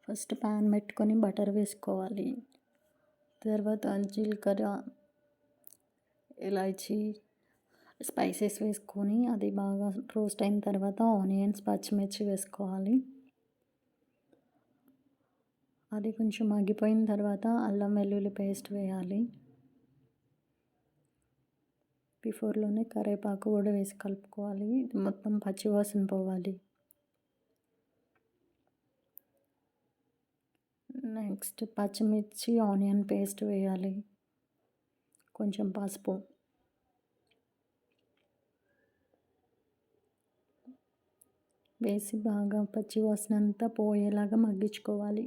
First pan పెట్టుకొని butter వేసుకోవాలి. తర్వాత జీలకర్ర, ఇలాచీ, స్పైసెస్ వేసుకొని అది బాగా రోస్ట్ అయిన తర్వాత ఆనియన్స్, పచ్చిమిర్చి వేసుకోవాలి. అది కొంచెం మగ్గిపోయిన తర్వాత అల్లం వెల్లుల్లి పేస్ట్ వేయాలి. బిఫోర్లోనే కరివేపాకు కూడా వేసి కలుపుకోవాలి. మొత్తం పచ్చివాసన పోవాలి. నెక్స్ట్ పచ్చిమిర్చి, ఆనియన్ పేస్ట్ వేయాలి. కొంచెం పసుపు, వేసి బాగా పచ్చివాసన అంతా పోయేలాగా మగ్గించుకోవాలి.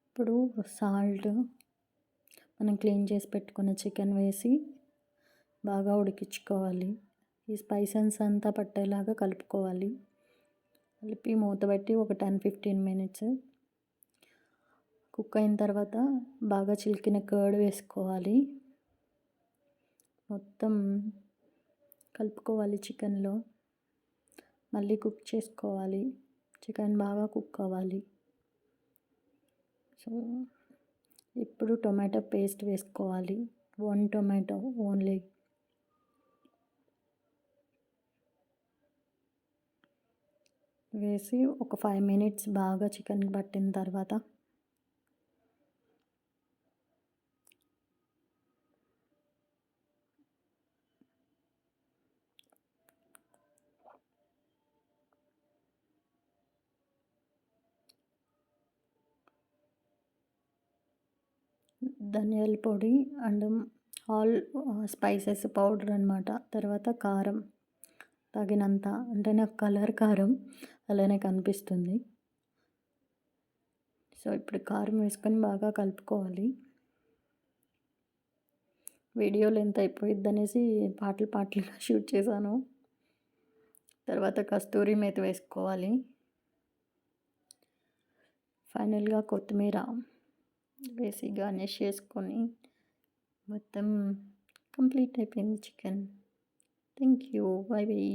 ఇప్పుడు సాల్ట్, మనం క్లీన్ చేసి పెట్టుకున్న చికెన్ వేసి బాగా ఉడికించుకోవాలి. ఈ స్పైసెస్ అంతా పట్టేలాగా కలుపుకోవాలి. కలిపి మూత పెట్టి ఒక 10-15 మినిట్స్ కుక్ అయిన తర్వాత బాగా చిలికిన కర్డ్ వేసుకోవాలి. మొత్తం కలుపుకోవాలి చికెన్లో. మళ్ళీ కుక్ చేసుకోవాలి. చికెన్ బాగా కుక్ అవ్వాలి. సో ఇప్పుడు టొమాటో పేస్ట్ వేసుకోవాలి. 1 టొమాటో ఓన్లీ. వేసి ఒక 5 మినిట్స్ బాగా చికెన్కి పట్టిన తర్వాత ధనియాల పొడి అండ్ ఆల్ స్పైసెస్ పౌడర్ అనమాట. తర్వాత కారం తగినంత, అంటే నాకు కలర్ కారం అలానే కనిపిస్తుంది. సో ఇప్పుడు కారం వేసుకొని బాగా కలుపుకోవాలి. వీడియో లెంత్ అయిపోయిద్ది అనేసి పాటలుగా షూట్ చేశాను. తర్వాత కస్తూరి మేతి వేసుకోవాలి. ఫైనల్గా కొత్తిమీర వేసి గార్నిష్ చేసుకొని మొత్తం కంప్లీట్ అయిపోయింది chicken. Thank you. By by.